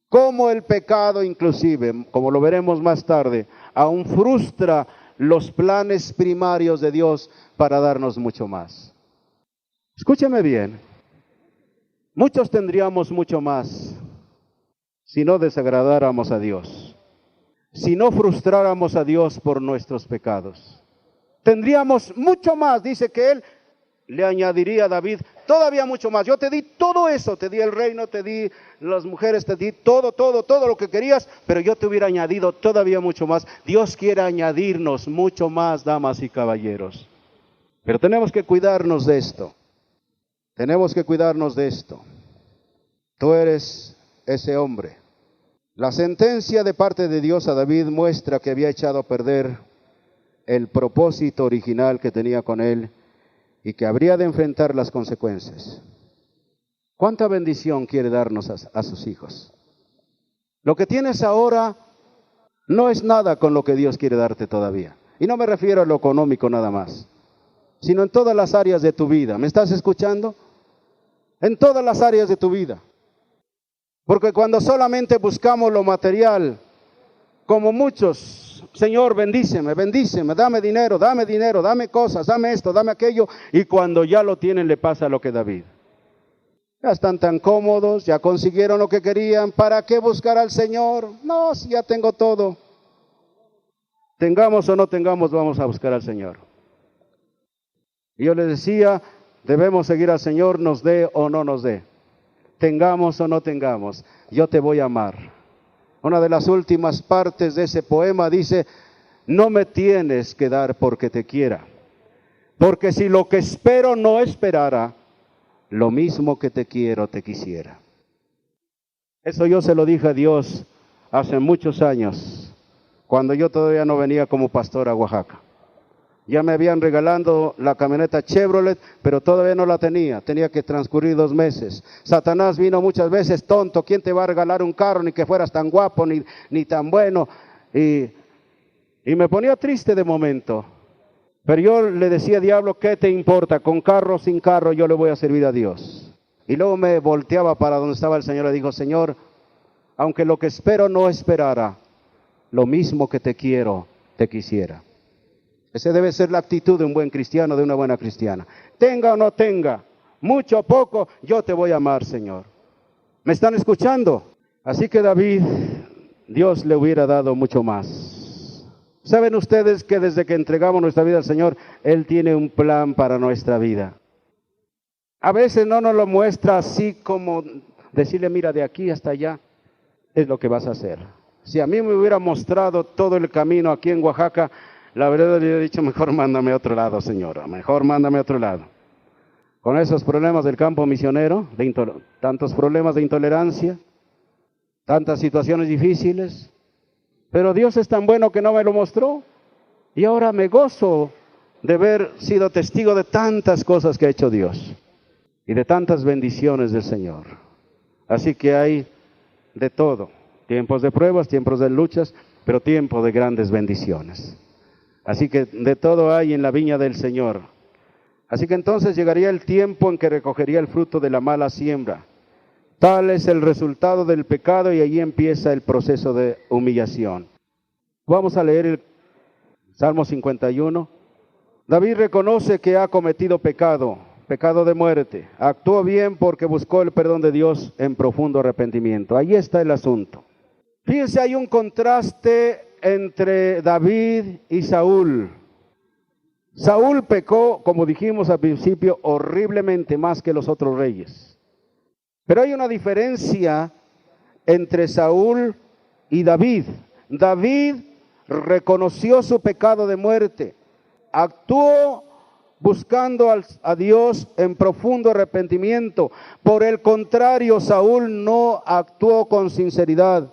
Como el pecado, inclusive, como lo veremos más tarde, aún frustra los planes primarios de Dios para darnos mucho más. Escúcheme bien, muchos tendríamos mucho más si no desagradáramos a Dios, si no frustráramos a Dios por nuestros pecados. Tendríamos mucho más, dice que Él le añadiría a David, todavía mucho más. Yo te di todo eso, te di el reino, te di las mujeres, te di todo lo que querías, pero yo te hubiera añadido todavía mucho más. Dios quiere añadirnos mucho más, damas y caballeros. Pero tenemos que cuidarnos de esto. Tenemos que cuidarnos de esto. Tú eres ese hombre. La sentencia de parte de Dios a David muestra que había echado a perder el propósito original que tenía con él y que habría de enfrentar las consecuencias. ¿Cuánta bendición quiere darnos a sus hijos? Lo que tienes ahora no es nada con lo que Dios quiere darte todavía. Y no me refiero a lo económico nada más, sino en todas las áreas de tu vida. ¿Me estás escuchando? En todas las áreas de tu vida. Porque cuando solamente buscamos lo material, como muchos Señor, bendíceme, bendíceme, dame dinero, dame cosas, dame esto, dame aquello. Y cuando ya lo tienen, le pasa lo que David. Ya están tan cómodos, ya consiguieron lo que querían. ¿Para qué buscar al Señor? No, si ya tengo todo. Tengamos o no tengamos, vamos a buscar al Señor. Y yo les decía, debemos seguir al Señor, nos dé o no nos dé. Tengamos o no tengamos, yo te voy a amar. Una de las últimas partes de ese poema dice, no me tienes que dar porque te quiera, porque si lo que espero no esperara, lo mismo que te quiero te quisiera. Eso yo se lo dije a Dios hace muchos años, cuando yo todavía no venía como pastor a Oaxaca. Ya me habían regalado la camioneta Chevrolet, pero todavía no la tenía que transcurrir 2 meses. Satanás vino muchas veces, tonto, ¿quién te va a regalar un carro? Ni que fueras tan guapo, ni tan bueno. Y me ponía triste de momento. Pero yo le decía, diablo, ¿qué te importa? Con carro o sin carro, yo le voy a servir a Dios. Y luego me volteaba para donde estaba el Señor y le dijo, Señor, aunque lo que espero no esperara, lo mismo que te quiero, te quisiera. Esa debe ser la actitud de un buen cristiano, de una buena cristiana. Tenga o no tenga, mucho o poco, yo te voy a amar, Señor. ¿Me están escuchando? Así que David, Dios le hubiera dado mucho más. ¿Saben ustedes que desde que entregamos nuestra vida al Señor, Él tiene un plan para nuestra vida? A veces no nos lo muestra así como decirle, mira, de aquí hasta allá es lo que vas a hacer. Si a mí me hubiera mostrado todo el camino aquí en Oaxaca, la verdad le he dicho, mejor mándame a otro lado, Señora, mejor mándame a otro lado. Con esos problemas del campo misionero, tantos problemas de intolerancia, tantas situaciones difíciles, pero Dios es tan bueno que no me lo mostró. Y ahora me gozo de haber sido testigo de tantas cosas que ha hecho Dios y de tantas bendiciones del Señor. Así que hay de todo, tiempos de pruebas, tiempos de luchas, pero tiempo de grandes bendiciones. Así que de todo hay en la viña del Señor. Así que entonces llegaría el tiempo en que recogería el fruto de la mala siembra. Tal es el resultado del pecado y allí empieza el proceso de humillación. Vamos a leer el Salmo 51. David reconoce que ha cometido pecado, pecado de muerte. Actuó bien porque buscó el perdón de Dios en profundo arrepentimiento. Ahí está el asunto. Fíjense, hay un contraste entre David y Saúl. Saúl pecó, como dijimos al principio, horriblemente más que los otros reyes. Pero hay una diferencia entre Saúl y David. David reconoció su pecado de muerte, actuó buscando a Dios en profundo arrepentimiento. Por el contrario, Saúl no actuó con sinceridad.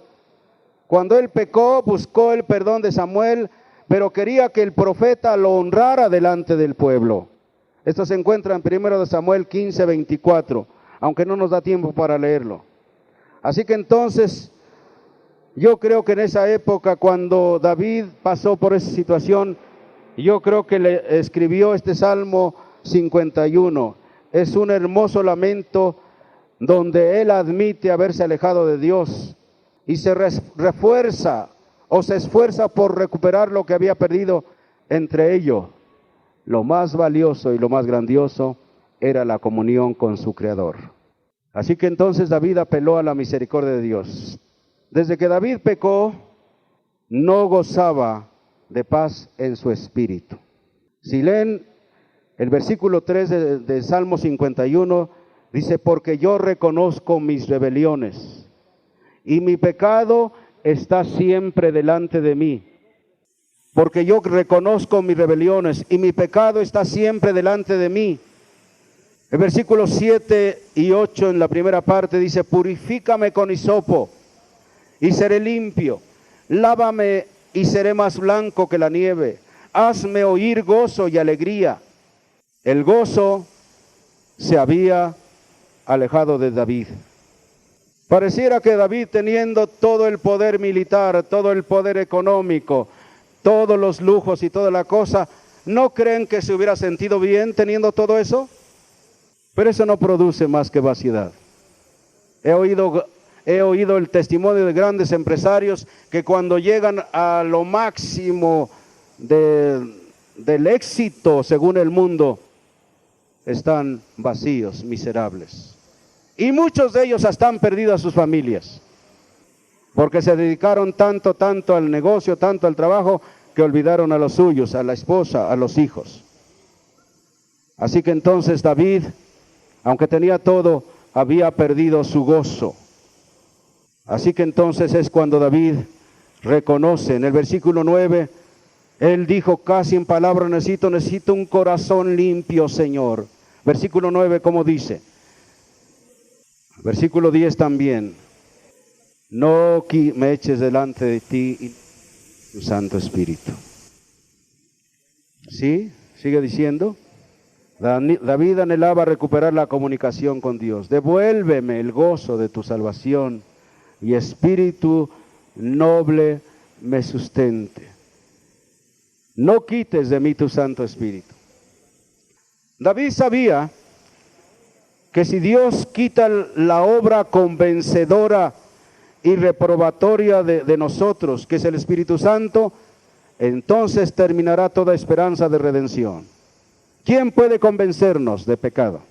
Cuando él pecó, buscó el perdón de Samuel, pero quería que el profeta lo honrara delante del pueblo. Esto se encuentra en 1 Samuel 15:24, aunque no nos da tiempo para leerlo. Así que entonces, yo creo que en esa época, cuando David pasó por esa situación, yo creo que le escribió este Salmo 51. Es un hermoso lamento donde él admite haberse alejado de Dios y se refuerza o se esfuerza por recuperar lo que había perdido. Entre ellos, lo más valioso y lo más grandioso era la comunión con su Creador. Así que entonces David apeló a la misericordia de Dios. Desde que David pecó, no gozaba de paz en su espíritu. Si leen el versículo 3 de Salmo 51, dice, porque yo reconozco mis rebeliones y mi pecado está siempre delante de mí. Porque yo reconozco mis rebeliones y mi pecado está siempre delante de mí. El versículo 7 y 8 en la primera parte dice, purifícame con hisopo y seré limpio, lávame y seré más blanco que la nieve, hazme oír gozo y alegría. El gozo se había alejado de David. Pareciera que David, teniendo todo el poder militar, todo el poder económico, todos los lujos y toda la cosa, ¿no creen que se hubiera sentido bien teniendo todo eso? Pero eso no produce más que vaciedad. He oído he oído el testimonio de grandes empresarios que cuando llegan a lo máximo del éxito según el mundo, están vacíos, miserables. Y muchos de ellos hasta han perdido a sus familias, porque se dedicaron tanto al negocio, tanto al trabajo, que olvidaron a los suyos, a la esposa, a los hijos. Así que entonces David, aunque tenía todo, había perdido su gozo. Así que entonces es cuando David reconoce, en el versículo 9, él dijo casi en palabras, necesito un corazón limpio, Señor. Versículo 9, ¿cómo dice? Versículo 10 también. No me eches delante de ti tu Santo Espíritu. ¿Sí? Sigue diciendo. David anhelaba recuperar la comunicación con Dios. Devuélveme el gozo de tu salvación y espíritu noble me sustente. No quites de mí tu Santo Espíritu. David sabía que si Dios quita la obra convencedora y reprobatoria de nosotros, que es el Espíritu Santo, entonces terminará toda esperanza de redención. ¿Quién puede convencernos de pecado?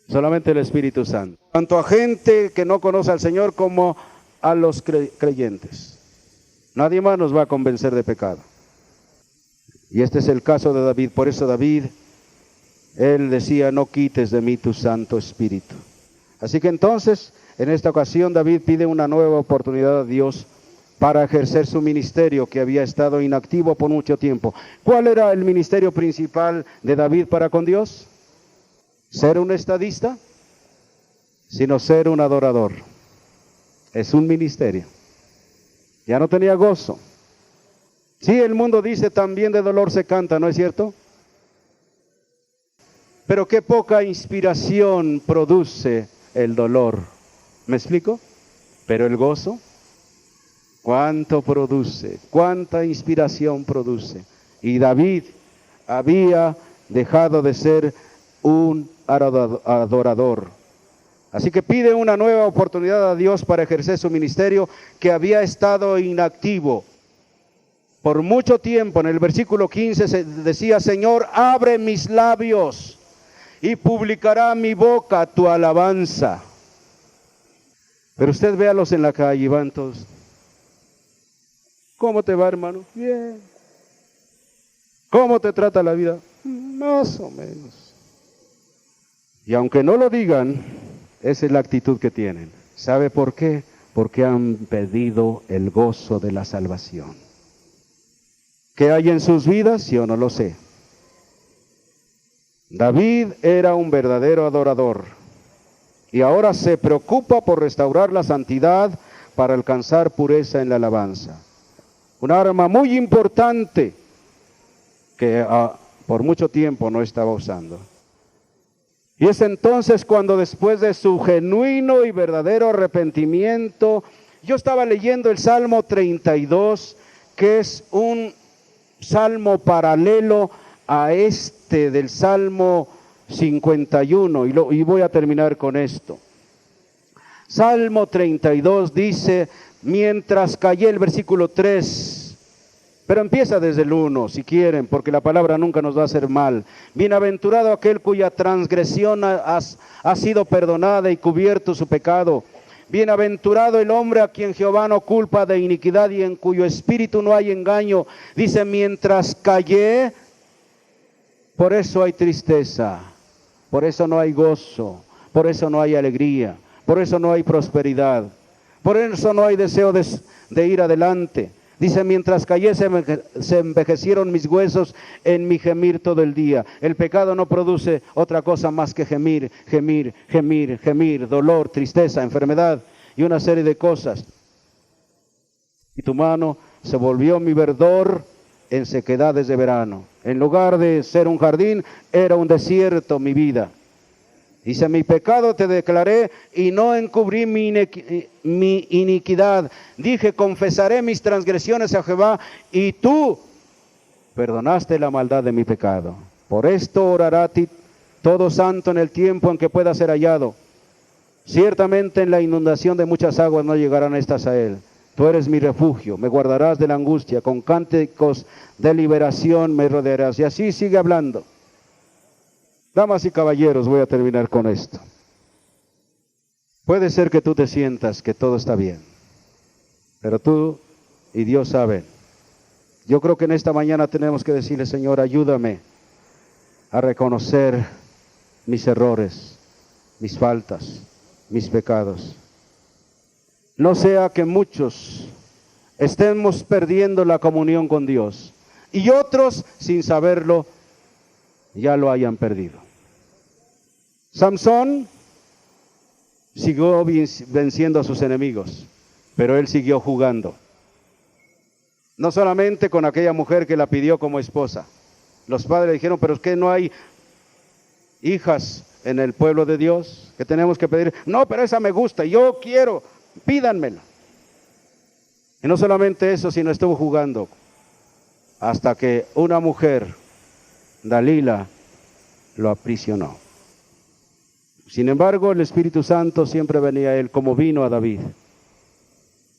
Solamente el Espíritu Santo. Tanto a gente que no conoce al Señor como a los creyentes. Nadie más nos va a convencer de pecado. Y este es el caso de David. Por eso David, él decía, no quites de mí tu Santo Espíritu. Así que entonces, en esta ocasión, David pide una nueva oportunidad a Dios para ejercer su ministerio que había estado inactivo por mucho tiempo. ¿Cuál era el ministerio principal de David para con Dios? ¿Ser un estadista? Sino ser un adorador. Es un ministerio. Ya no tenía gozo. Sí, el mundo dice también de dolor se canta, ¿no es cierto? Pero qué poca inspiración produce el dolor. ¿Me explico? Pero el gozo, ¿cuánto produce? ¿Cuánta inspiración produce? Y David había dejado de ser un adorador. Así que pide una nueva oportunidad a Dios para ejercer su ministerio que había estado inactivo por mucho tiempo. En el versículo 15 se decía, Señor, abre mis labios y publicará mi boca tu alabanza. Pero usted véalos en la calle y van todos. ¿Cómo te va, hermano? Bien. ¿Cómo te trata la vida? Más o menos. Y aunque no lo digan, esa es la actitud que tienen. ¿Sabe por qué? Porque han perdido el gozo de la salvación. ¿Qué hay en sus vidas? Yo no lo sé. David era un verdadero adorador y ahora se preocupa por restaurar la santidad para alcanzar pureza en la alabanza. Un arma muy importante que por mucho tiempo no estaba usando. Y es entonces cuando después de su genuino y verdadero arrepentimiento, yo estaba leyendo el Salmo 32, que es un salmo paralelo a este del Salmo 51, y voy a terminar con esto. Salmo 32 dice, mientras callé, el versículo 3, pero empieza desde el 1 si quieren, porque la palabra nunca nos va a hacer mal. Bienaventurado aquel cuya transgresión ha sido perdonada y cubierto su pecado. Bienaventurado el hombre a quien Jehová no culpa de iniquidad y en cuyo espíritu no hay engaño. Dice, mientras callé, por eso hay tristeza, por eso no hay gozo, por eso no hay alegría, por eso no hay prosperidad, por eso no hay deseo de ir adelante. Dice, mientras callé se envejecieron mis huesos en mi gemir todo el día. El pecado no produce otra cosa más que gemir, gemir, gemir, gemir, dolor, tristeza, enfermedad y una serie de cosas. Y tu mano se volvió mi verdor en sequedades de verano. En lugar de ser un jardín, era un desierto mi vida. Dice, mi pecado te declaré y no encubrí mi iniquidad. Dije, confesaré mis transgresiones a Jehová y tú perdonaste la maldad de mi pecado. Por esto orará a ti todo santo en el tiempo en que pueda ser hallado. Ciertamente en la inundación de muchas aguas no llegarán estas a él. Tú eres mi refugio, me guardarás de la angustia, con cánticos de liberación me rodearás. Y así sigue hablando. Damas y caballeros, voy a terminar con esto. Puede ser que tú te sientas que todo está bien, pero tú y Dios saben. Yo creo que en esta mañana tenemos que decirle, Señor, ayúdame a reconocer mis errores, mis faltas, mis pecados. No sea que muchos estemos perdiendo la comunión con Dios y otros, sin saberlo, ya lo hayan perdido. Samson siguió venciendo a sus enemigos, pero él siguió jugando. No solamente con aquella mujer que la pidió como esposa. Los padres le dijeron, pero es que no hay hijas en el pueblo de Dios que tenemos que pedir. No, pero esa me gusta, yo quiero, pídanmela. Y no solamente eso, sino estuvo jugando hasta que una mujer, Dalila, lo aprisionó. Sin embargo, el Espíritu Santo siempre venía a él como vino a David.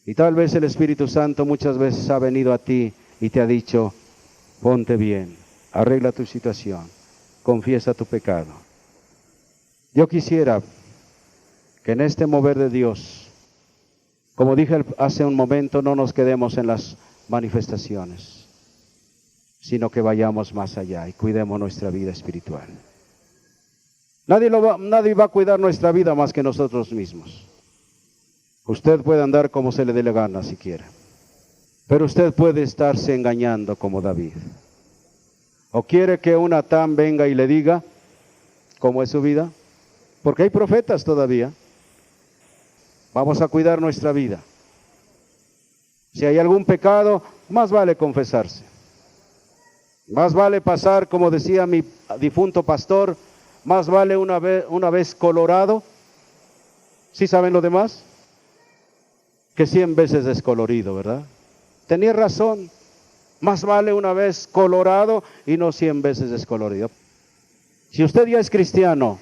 Y tal vez el Espíritu Santo muchas veces ha venido a ti y te ha dicho, ponte bien, arregla tu situación, confiesa tu pecado. Yo quisiera que en este mover de Dios, como dije hace un momento, no nos quedemos en las manifestaciones, sino que vayamos más allá y cuidemos nuestra vida espiritual. Nadie va a cuidar nuestra vida más que nosotros mismos. Usted puede andar como se le dé la gana si quiere, pero usted puede estarse engañando como David. ¿O quiere que un Natán venga y le diga cómo es su vida? Porque hay profetas todavía. Vamos a cuidar nuestra vida. Si hay algún pecado, más vale confesarse. Más vale pasar, como decía mi difunto pastor, más vale una vez colorado, ¿sí saben lo demás? Que 100 veces descolorido, ¿verdad? Tenía razón, más vale una vez colorado y no 100 veces descolorido. Si usted ya es cristiano,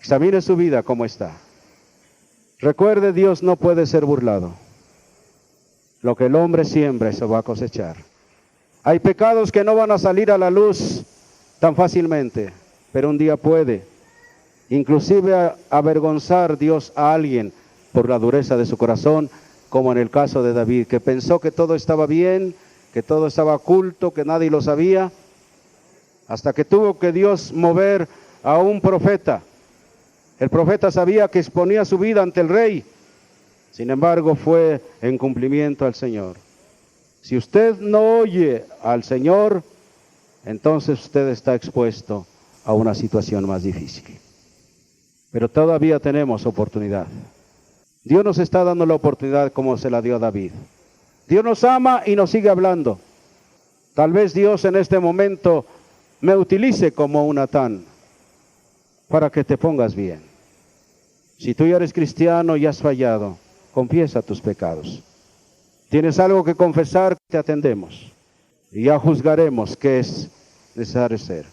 examine su vida cómo está. Recuerde, Dios no puede ser burlado. Lo que el hombre siembra, eso va a cosechar. Hay pecados que no van a salir a la luz tan fácilmente, pero un día puede, inclusive avergonzar Dios a alguien por la dureza de su corazón, como en el caso de David, que pensó que todo estaba bien, que todo estaba oculto, que nadie lo sabía, hasta que tuvo que Dios mover a un profeta. El profeta sabía que exponía su vida ante el rey, sin embargo fue en cumplimiento al Señor. Si usted no oye al Señor, entonces usted está expuesto a una situación más difícil. Pero todavía tenemos oportunidad. Dios nos está dando la oportunidad como se la dio a David. Dios nos ama y nos sigue hablando. Tal vez Dios en este momento me utilice como un Natán para que te pongas bien. Si tú ya eres cristiano y has fallado, confiesa tus pecados. Tienes algo que confesar, te atendemos y ya juzgaremos qué es necesario hacer.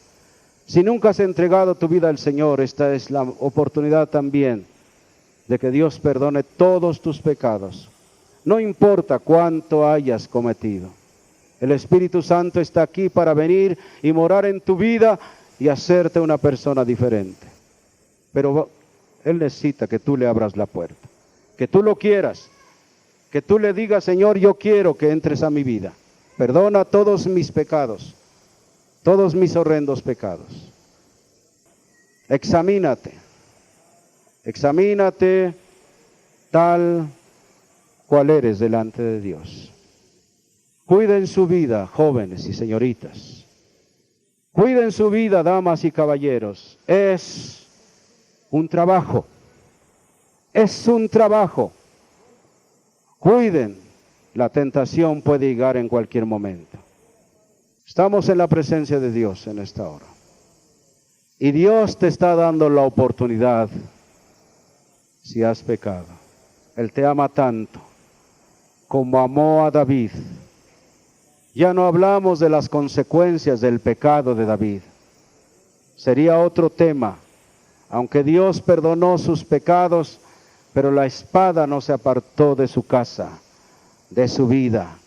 Si nunca has entregado tu vida al Señor, esta es la oportunidad también de que Dios perdone todos tus pecados. No importa cuánto hayas cometido. El Espíritu Santo está aquí para venir y morar en tu vida y hacerte una persona diferente. Pero Él necesita que tú le abras la puerta, que tú lo quieras, que tú le digas, Señor, yo quiero que entres a mi vida. Perdona todos mis pecados, todos mis horrendos pecados. Examínate tal cual eres delante de Dios. Cuiden su vida, jóvenes y señoritas. Cuiden su vida, damas y caballeros. Es un trabajo. Es un trabajo. Cuiden. La tentación puede llegar en cualquier momento. Estamos en la presencia de Dios en esta hora. Y Dios te está dando la oportunidad si has pecado. Él te ama tanto como amó a David. Ya no hablamos de las consecuencias del pecado de David. Sería otro tema. Aunque Dios perdonó sus pecados, pero la espada no se apartó de su casa, de su vida,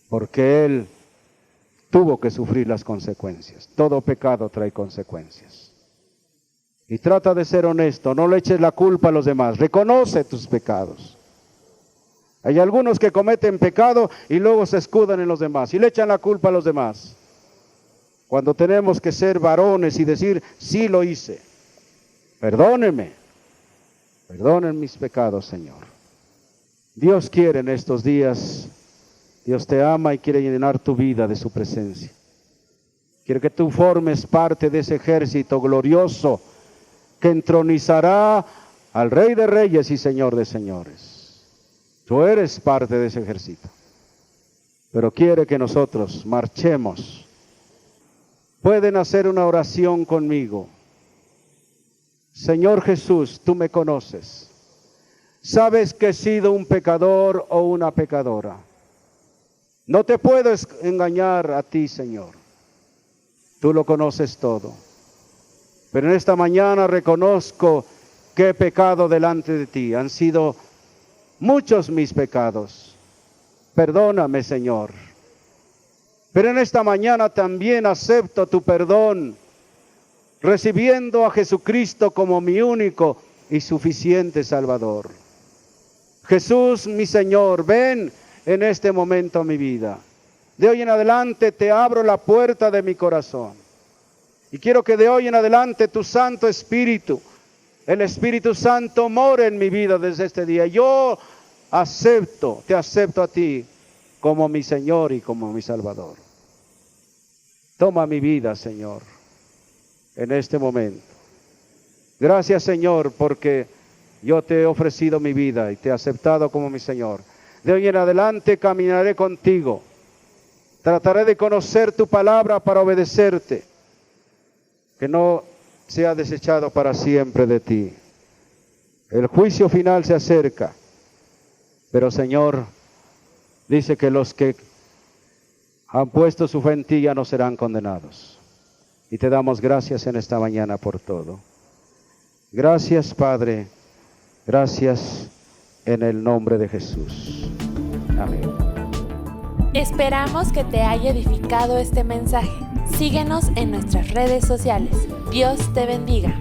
porque Él tuvo que sufrir las consecuencias. Todo pecado trae consecuencias. Y trata de ser honesto, no le eches la culpa a los demás, reconoce tus pecados. Hay algunos que cometen pecado y luego se escudan en los demás y le echan la culpa a los demás. Cuando tenemos que ser varones y decir, sí lo hice, perdóneme, perdonen mis pecados, Señor. Dios quiere en estos días, Dios te ama y quiere llenar tu vida de su presencia. Quiere que tú formes parte de ese ejército glorioso que entronizará al Rey de Reyes y Señor de Señores. Tú eres parte de ese ejército, pero quiere que nosotros marchemos. Pueden hacer una oración conmigo. Señor Jesús, tú me conoces. Sabes que he sido un pecador o una pecadora. No te puedo engañar a ti, Señor. Tú lo conoces todo. Pero en esta mañana reconozco que he pecado delante de ti. Han sido muchos mis pecados. Perdóname, Señor. Pero en esta mañana también acepto tu perdón, recibiendo a Jesucristo como mi único y suficiente Salvador. Jesús, mi Señor, ven en este momento a mi vida. De hoy en adelante te abro la puerta de mi corazón. Y quiero que de hoy en adelante tu Santo Espíritu, el Espíritu Santo, more en mi vida desde este día. Yo te acepto a ti como mi Señor y como mi Salvador. Toma mi vida, Señor, en este momento. Gracias, Señor, porque yo te he ofrecido mi vida y te he aceptado como mi Señor. De hoy en adelante caminaré contigo. Trataré de conocer tu palabra para obedecerte. Que no sea desechado para siempre de ti. El juicio final se acerca. Pero, Señor, dice que los que han puesto su fe en ti ya no serán condenados. Y te damos gracias en esta mañana por todo. Gracias, Padre. Gracias en el nombre de Jesús. Amén. Esperamos que te haya edificado este mensaje. Síguenos en nuestras redes sociales. Dios te bendiga.